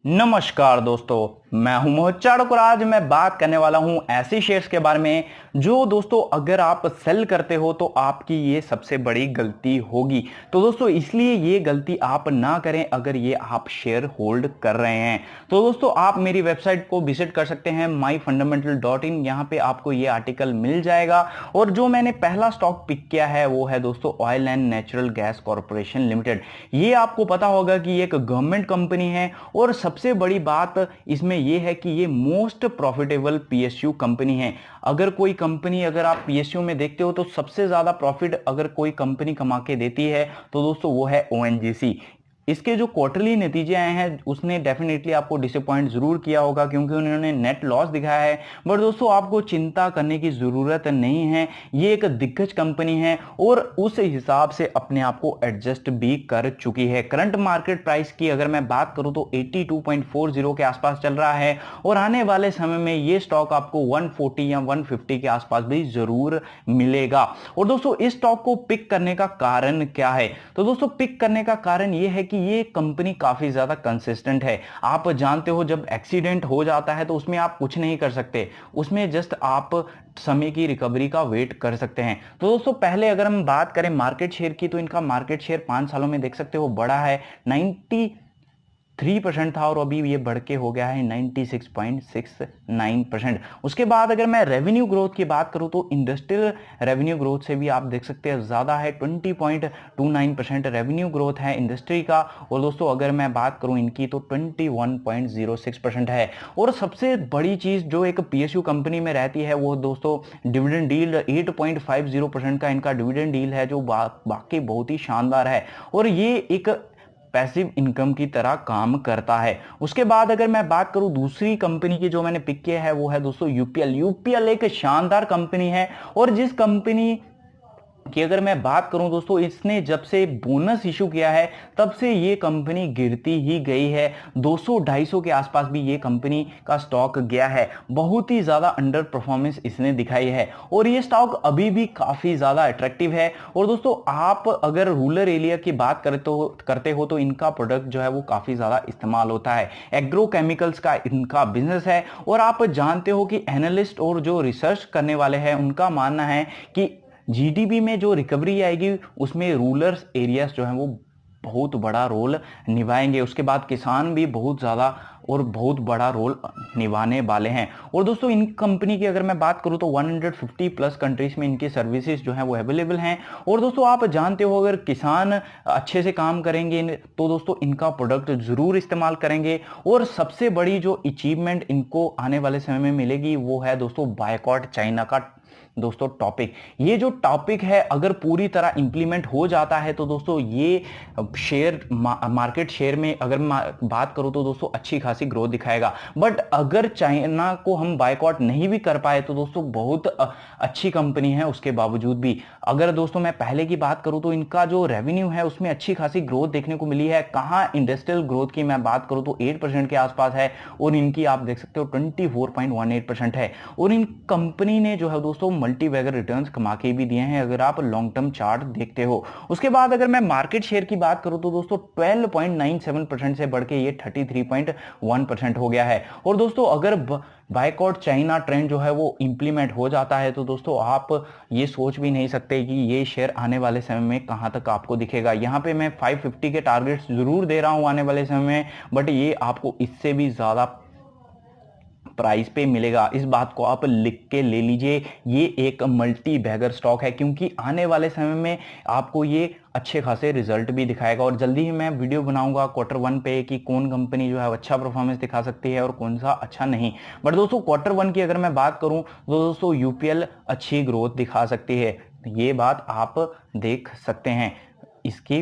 नमस्कार दोस्तों, मैं हूं मोहित चाड़क और आज मैं बात करने वाला हूं ऐसे शेयर्स के बारे में जो दोस्तों अगर आप सेल करते हो तो आपकी ये सबसे बड़ी गलती होगी। तो दोस्तों इसलिए ये गलती आप ना करें अगर ये आप शेयर होल्ड कर रहे हैं। तो दोस्तों आप मेरी वेबसाइट को विजिट कर सकते हैं myfundamental.in। यहाँ पे आपको ये आर्टिकल मिल जाएगा और जो मैंने पहला स्टॉक पिक किया है वो है दोस्तों oil and natural gas corporation limited. ये आपको पता होगा कि ये एक गवर्नमेंट कंपनी है और सबसे बड़ी बात इसमें यह है कि ये मोस्ट प्रॉफिटेबल पीएसयू कंपनी है। अगर कोई कंपनी अगर आप पीएसयू में देखते हो तो सबसे ज्यादा प्रॉफिट अगर कोई कंपनी कमा के देती है तो दोस्तों वो है ओएनजीसी। इसके जो क्वार्टरली नतीजे आए हैं उसने डेफिनेटली आपको डिसअपॉइंट जरूर किया होगा क्योंकि उन्होंने नेट लॉस दिखाया है। बट दोस्तों आपको चिंता करने की जरूरत नहीं है, ये एक दिग्गज कंपनी है और उस हिसाब से अपने आप को एडजस्ट भी कर चुकी है। करंट मार्केट प्राइस की अगर मैं बात करूं तो 82.40 के आसपास चल रहा है और आने वाले समय में ये स्टॉक आपको 140 या 150 के आसपास भी जरूर मिलेगा। और दोस्तों इस स्टॉक को पिक करने का कारण क्या है? तो दोस्तों पिक करने का कारण ये है कि ये कंपनी काफी ज्यादा कंसिस्टेंट है। आप जानते हो जब एक्सीडेंट हो जाता है तो उसमें आप कुछ नहीं कर सकते, उसमें जस्ट आप समय की रिकवरी का वेट कर सकते हैं। तो दोस्तों पहले अगर हम बात करें मार्केट शेयर की तो इनका मार्केट शेयर 5 सालों में देख सकते हो बढ़ा है 3% था और अभी ये बढ़ के हो गया है 96.69%। उसके बाद अगर मैं रेवेन्यू ग्रोथ की बात करूं तो इंडस्ट्रियल रेवेन्यू ग्रोथ से भी आप देख सकते हैं ज्यादा है 20.29% रेवेन्यू ग्रोथ है इंडस्ट्री का। और दोस्तों अगर मैं बात करूं इनकी तो 21.06% है। और सबसे बड़ी चीज जो एक पीएसयू कंपनी में रहती है वो दोस्तों डिविडेंड यील्ड 8.50% का इनका डिविडेंड यील्ड है जो बाकी बहुत ही शानदार है और ये एक पैसिव इनकम की तरह काम करता है। उसके बाद अगर मैं बात करूं दूसरी कंपनी की जो मैंने पिक किया है वो है दोस्तों यूपीएल। यूपीएल एक शानदार कंपनी है और जिस कंपनी कि अगर मैं बात करूं दोस्तों इसने जब से बोनस इशू किया है तब से ये कंपनी गिरती ही गई है। 200-250 के आसपास भी ये कंपनी का स्टॉक गया है। बहुत ही ज्यादा अंडर परफॉर्मेंस इसने दिखाई है और ये स्टॉक अभी भी काफी ज्यादा अट्रैक्टिव है। और दोस्तों आप अगर रूरल एरिया की बात करते हो तो इनका प्रोडक्ट जो है वो काफी ज्यादा इस्तेमाल होता है। एग्रो केमिकल्स का इनका बिजनेस है और आप जानते हो कि एनालिस्ट और जो रिसर्च करने वाले हैं उनका मानना है कि जीडीपी में जो रिकवरी आएगी उसमें रूरल एरियाज जो है वो बहुत बड़ा रोल निभाएंगे। उसके बाद किसान भी बहुत ज़्यादा और बहुत बड़ा रोल निभाने वाले हैं। और दोस्तों इन कंपनी की अगर मैं बात करूं तो 150 प्लस कंट्रीज में इनकी सर्विसेज जो है वो अवेलेबल हैं। और दोस्तों आप जानते हो अगर किसान अच्छे से काम करेंगे तो दोस्तों इनका प्रोडक्ट जरूर इस्तेमाल करेंगे। और सबसे बड़ी जो अचीवमेंट इनको आने वाले समय में मिलेगी वो है दोस्तों बायकॉट चाइना का दोस्तों टॉपिक। ये जो टॉपिक है अगर पूरी तरह इंप्लीमेंट हो जाता है तो दोस्तों ये शेयर मार्केट शेयर में अगर बात करूं तो दोस्तों अच्छी खासी ग्रोथ दिखाएगा। बट अगर चाइना को हम बायकॉट नहीं भी कर पाए तो दोस्तों बहुत अच्छी कंपनी है उसके बावजूद भी। अगर दोस्तों मैं पहले की बात करूं तो इनका जो रेवेन्यू है उसमें अच्छी खासी ग्रोथ देखने को मिली है। कहां इंडस्ट्रियल ग्रोथ की मैं बात करूं तो 8% के आसपास है और इनकी आप देख सकते हो 24.18% है। और इन कंपनी ने जो है दोस्तों मल्टीबैगर रिटर्न्स कमा के भी दिए हैं अगर आप लॉन्ग टर्म चार्ट देखते हो। उसके बाद अगर मैं मार्केट शेयर की बात करूं तो दोस्तों 12.97% से बढ़ के ये 33.1% हो गया है। और दोस्तों अगर बायकॉट चाइना ट्रेंड जो है वो इंप्लीमेंट हो जाता है तो दोस्तों आप ये सोच भी नहीं सकते कि ये शेयर आने वाले समय में कहां तक आपको दिखेगा। यहां पे मैं 550 के टारगेट्स जरूर दे रहा हूं आने वाले समय में, बट ये आपको इससे भी ज्यादा प्राइस पे मिलेगा। इस बात को आप लिख के ले लीजिए, ये एक मल्टी बैगर स्टॉक है क्योंकि आने वाले समय में आपको ये अच्छे खासे रिजल्ट भी दिखाएगा। और जल्दी ही मैं वीडियो बनाऊंगा क्वार्टर 1 पे कि कौन कंपनी जो है अच्छा परफॉर्मेंस दिखा सकती है और कौन सा अच्छा नहीं। बट दोस्तों क्वार्टर 1 की अगर मैं बात करूं तो दोस्तों यूपीएल अच्छी ग्रोथ दिखा सकती है, ये बात आप देख सकते हैं इसकी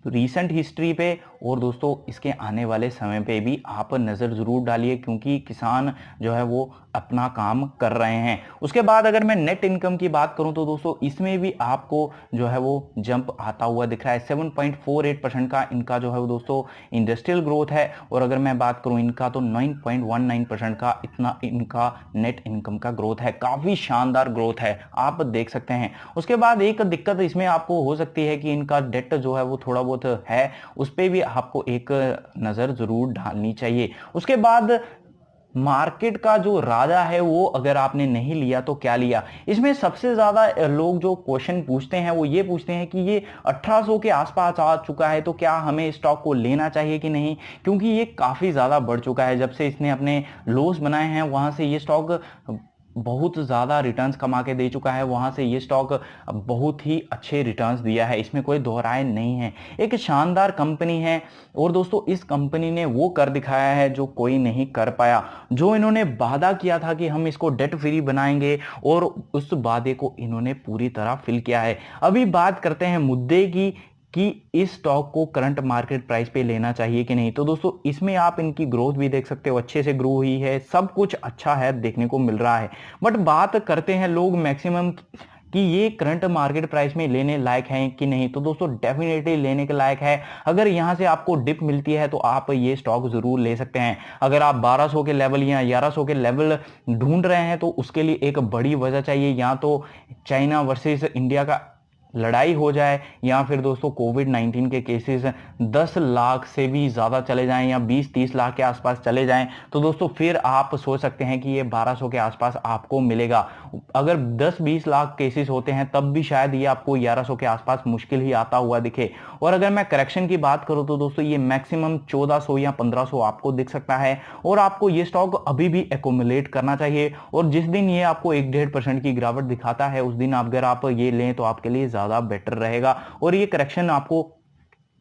रीसेंट हिस्ट्री पे। और दोस्तों इसके आने वाले समय पे भी आप नज़र ज़रूर डालिए क्योंकि किसान जो है वो अपना काम कर रहे हैं। उसके बाद अगर मैं नेट इनकम की बात करूं तो दोस्तों इसमें भी आपको जो है वो जंप आता हुआ दिख रहा है। 7.48% का इनका जो है वो दोस्तों इंडस्ट्रियल ग्रोथ है और अगर मैं बात करूं इनका तो 9.19% का इतना इनका नेट इनकम का ग्रोथ है। काफ़ी शानदार ग्रोथ है, आप देख सकते हैं। उसके बाद एक दिक्कत इसमें आपको हो सकती है कि इनका डेट जो है वो थोड़ा बहुत है, उस पर भी आपको एक नज़र ज़रूर डालनी चाहिए। उसके बाद मार्केट का जो राजा है वो अगर आपने नहीं लिया तो क्या लिया। इसमें सबसे ज्यादा लोग जो क्वेश्चन पूछते हैं वो ये पूछते हैं कि ये 1800 के आसपास आ चुका है तो क्या हमें स्टॉक को लेना चाहिए कि नहीं, क्योंकि ये काफी ज्यादा बढ़ चुका है। जब से इसने अपने लोस बनाए हैं वहां से ये स्टॉक बहुत ज़्यादा रिटर्न्स कमा के दे चुका है, वहां से ये स्टॉक बहुत ही अच्छे रिटर्न्स दिया है, इसमें कोई दोहराए नहीं है। एक शानदार कंपनी है और दोस्तों इस कंपनी ने वो कर दिखाया है जो कोई नहीं कर पाया। जो इन्होंने वादा किया था कि हम इसको डेट फ्री बनाएंगे और उस वादे को इन्होंने पूरी तरह फिल किया है। अभी बात करते हैं मुद्दे की कि इस स्टॉक को करंट मार्केट प्राइस पे लेना चाहिए कि नहीं। तो दोस्तों इसमें आप इनकी ग्रोथ भी देख सकते हो, अच्छे से ग्रो हुई है, सब कुछ अच्छा है, देखने को मिल रहा है। बट बात करते हैं लोग मैक्सिमम कि ये करंट मार्केट प्राइस में लेने लायक है कि नहीं। तो दोस्तों डेफिनेटली लेने के लायक है। अगर यहां से आपको डिप मिलती है तो आप ये स्टॉक जरूर ले सकते हैं। अगर आप 1200 के लेवल या 1100 के लेवल ढूंढ रहे हैं तो उसके लिए एक बड़ी वजह चाहिए, या तो चाइना वर्सेस इंडिया का लड़ाई हो जाए, या फिर दोस्तों कोविड-19 के केसेस 10 लाख से भी ज़्यादा चले जाएं या 20-30 लाख के आसपास चले जाएं, तो दोस्तों फिर आप सोच सकते हैं कि ये 1200 के आसपास आपको मिलेगा। अगर 10-20 लाख केसेस होते हैं तब भी शायद ये आपको 1100 के आसपास मुश्किल ही आता हुआ दिखे। और अगर मैं करेक्शन की बात करूं तो दोस्तों ये मैक्सिमम 1400 या 1500 आपको दिख सकता है, और आपको ये स्टॉक अभी भी एक्यूमुलेट करना चाहिए। और जिस दिन ये आपको 1-1.5% की गिरावट दिखाता है उस दिन अगर आप ये लें तो आपके लिए ज्यादा बेटर रहेगा। और ये करेक्शन आपको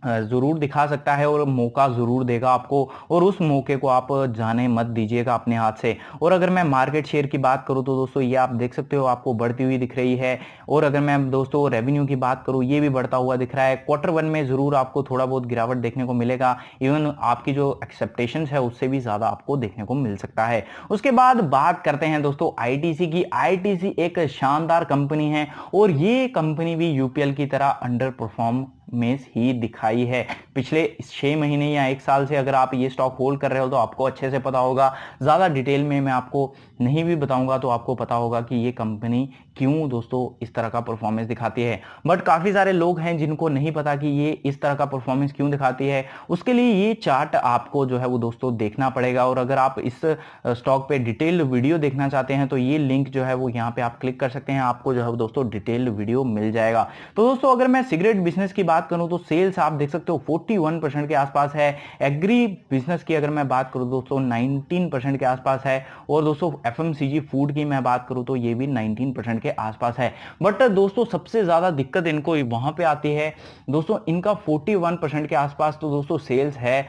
जरूर दिखा सकता है और मौका जरूर देगा आपको, और उस मौके को आप जाने मत दीजिएगा अपने हाथ से। और अगर मैं मार्केट शेयर की बात करूं तो दोस्तों ये आप देख सकते हो आपको बढ़ती हुई दिख रही है। और अगर मैं दोस्तों रेवेन्यू की बात करूं ये भी बढ़ता हुआ दिख रहा है। Q1 में जरूर आपको थोड़ा बहुत गिरावट देखने को मिलेगा, इवन आपकी जो एक्सेप्टेशंस है उससे भी ज्यादा आपको देखने को मिल सकता है। उसके बाद बात करते हैं दोस्तों आईटीसी की। आईटीसी एक शानदार कंपनी है और ये कंपनी भी यूपीएल की तरह अंडर परफॉर्म में ही दिखाई है। पिछले 6 महीने या 1 साल से अगर आप ये स्टॉक होल्ड कर रहे हो तो आपको अच्छे से पता होगा। ज्यादा डिटेल में मैं आपको नहीं भी बताऊंगा तो आपको पता होगा कि ये कंपनी क्यों दोस्तों इस तरह का परफॉर्मेंस दिखाती है। बट काफी सारे लोग हैं जिनको नहीं पता कि ये इस तरह का परफॉर्मेंस क्यों दिखाती है। उसके लिए ये चार्ट आपको जो है वो दोस्तों देखना पड़ेगा। और अगर आप इस स्टॉक पे डिटेल्ड वीडियो देखना चाहते हैं तो ये लिंक जो है वो यहाँ पे आप क्लिक कर सकते हैं, आपको जो है वो दोस्तों डिटेल्ड वीडियो मिल जाएगा। तो दोस्तों अगर मैं सिगरेट बिजनेस की बात करूं तो सेल्स आप देख सकते हो 41% के आसपास है। एग्री बिजनेस की अगर मैं बात करूं दोस्तों 19% के आसपास है। और दोस्तों एफएमसीजी फूड की मैं बात करूं तो ये भी 19% के आसपास है। बट दोस्तों सबसे ज्यादा दिक्कत इनको वहां पे आती है दोस्तों, इनका 41% के आसपास तो दोस्तों सेल्स है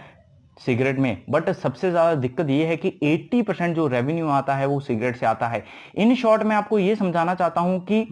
सिगरेट में। बट सबसे ज्यादा दिक्कत यह है कि 80% जो रेवेन्यू आता है वो सिगरेट से आता है। इन शॉर्ट मैं आपको ये समझाना चाहता हूं कि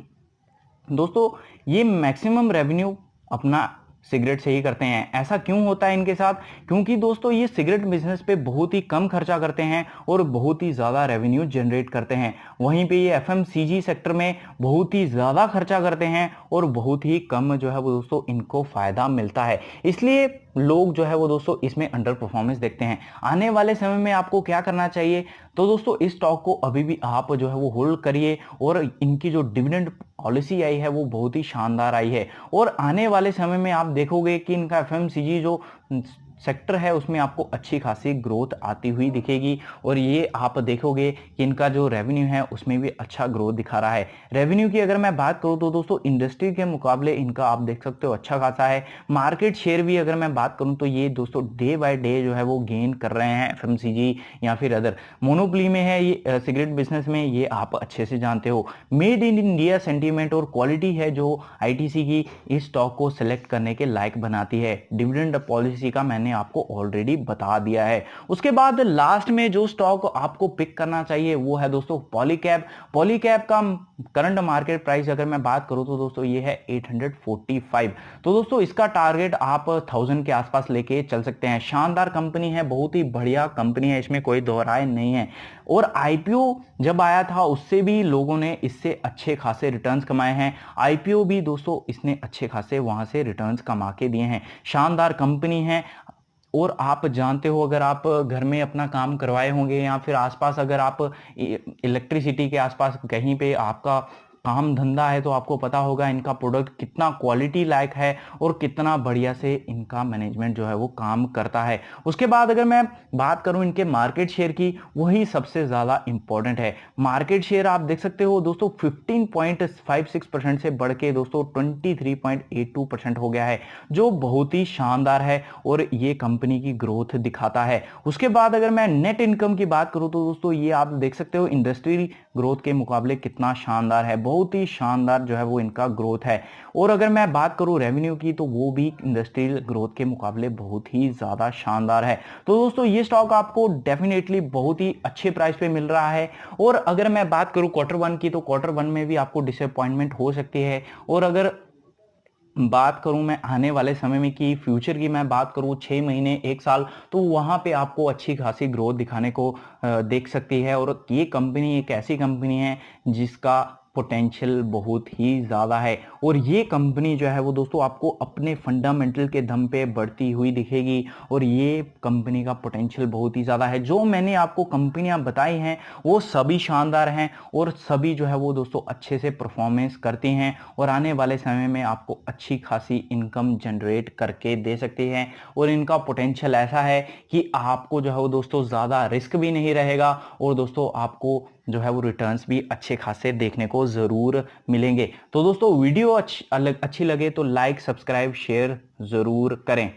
दोस्तों ये मैक्सिमम रेवेन्यू अपना सिगरेट से ही करते हैं। ऐसा क्यों होता है इनके साथ, क्योंकि दोस्तों ये सिगरेट बिजनेस पे बहुत ही कम खर्चा करते हैं और बहुत ही ज्यादा रेवेन्यू जनरेट करते हैं। वहीं पे ये एफएमसीजी सेक्टर में बहुत ही ज्यादा खर्चा करते हैं और बहुत ही कम जो है वो दोस्तों इनको फायदा मिलता है। इसलिए लोग जो है वो दोस्तों इसमें अंडर परफॉर्मेंस देखते हैं। आने वाले समय में आपको क्या करना चाहिए, तो दोस्तों इस स्टॉक को अभी भी आप जो है वो होल्ड करिए। और इनकी जो डिविडेंड पॉलिसी आई है वो बहुत ही शानदार आई है। और आने वाले समय में आप देखोगे कि इनका एफएमसीजी जो सेक्टर है उसमें आपको अच्छी खासी ग्रोथ आती हुई दिखेगी। और ये आप देखोगे कि इनका जो रेवेन्यू है उसमें भी अच्छा ग्रोथ दिखा रहा है। रेवेन्यू की अगर मैं बात करूं तो दोस्तों इंडस्ट्री के मुकाबले इनका आप देख सकते हो अच्छा खासा है। मार्केट शेयर भी अगर मैं बात करूं तो ये दोस्तों डे बाय डे जो है वो गेन कर रहे हैं एफएमसीजी या फिर अदर। मोनोपोली में है ये सिगरेट बिजनेस में, ये आप अच्छे से जानते हो। मेड इन इंडिया सेंटीमेंट और क्वालिटी है जो आईटीसी की इस स्टॉक को सिलेक्ट करने के लायक बनाती है। डिविडेंड पॉलिसी का मैंने आपको ऑलरेडी बता दिया है। उसके बाद लास्ट में जो स्टॉक आपको पिक करना चाहिए वो है दोस्तों पॉलीकैब। पॉलीकैब का करंट मार्केट प्राइस अगर मैं बात करूं तो दोस्तों ये है 845। तो दोस्तों इसका टारगेट आप 1000 के आसपास लेके चल सकते हैं। शानदार कंपनी है, बहुत ही बढ़िया कंपनी है, इसमें कोई दोहराए नहीं है। और आईपीओ जब आया था उससे भी लोगों ने इससे अच्छे खासे रिटर्न्स कमाए हैं। आईपीओ भी दोस्तों इसने अच्छे खासे वहां से रिटर्न्स कमा के दिए हैं। शानदार कंपनी है। और आप जानते हो अगर आप घर में अपना काम करवाए होंगे या फिर आसपास अगर आप इलेक्ट्रिसिटी के आसपास कहीं पे आपका काम धंधा है तो आपको पता होगा इनका प्रोडक्ट कितना क्वालिटी लायक है और कितना बढ़िया से इनका मैनेजमेंट जो है वो काम करता है। उसके बाद अगर मैं बात करूं इनके मार्केट शेयर की, वही सबसे ज़्यादा इंपॉर्टेंट है। मार्केट शेयर आप देख सकते हो दोस्तों 15.56% से बढ़ के दोस्तों 23.82% हो गया है, जो बहुत ही शानदार है और ये कंपनी की ग्रोथ दिखाता है। उसके बाद अगर मैं नेट इनकम की बात करूं तो दोस्तों ये आप देख सकते हो इंडस्ट्री ग्रोथ के मुकाबले कितना शानदार है, बहुत ही शानदार जो है वो इनका ग्रोथ है। और अगर मैं बात करूं रेवेन्यू की तो वो भी इंडस्ट्रियल ग्रोथ के मुकाबले बहुत ही ज़्यादा शानदार है। तो दोस्तों ये स्टॉक आपको डेफिनेटली बहुत ही अच्छे प्राइस पे मिल रहा है। और अगर मैं बात करूं क्वार्टर वन की तो क्वार्टर वन में भी आपको डिसअपॉइंटमेंट हो सकती है। और अगर बात करूं मैं आने वाले समय में कि फ्यूचर की मैं बात करूं 6 महीने 1 साल, तो वहां पे आपको अच्छी खासी ग्रोथ दिखाने को देख सकती है। और ये कंपनी एक ऐसी कंपनी है जिसका पोटेंशियल बहुत ही ज़्यादा है। और ये कंपनी जो है वो दोस्तों आपको अपने फंडामेंटल के दम पे बढ़ती हुई दिखेगी। और ये कंपनी का पोटेंशियल बहुत ही ज़्यादा है। जो मैंने आपको कंपनियां बताई हैं वो सभी शानदार हैं और सभी जो है वो दोस्तों अच्छे से परफॉर्मेंस करती हैं और आने वाले समय में आपको अच्छी खासी इनकम जनरेट करके दे सकती हैं। और इनका पोटेंशियल ऐसा है कि आपको जो है वो दोस्तों ज़्यादा रिस्क भी नहीं रहेगा और दोस्तों आपको जो है वो रिटर्न्स भी अच्छे खासे देखने को ज़रूर मिलेंगे। तो दोस्तों वीडियो अच्छी लगे तो लाइक सब्सक्राइब शेयर ज़रूर करें।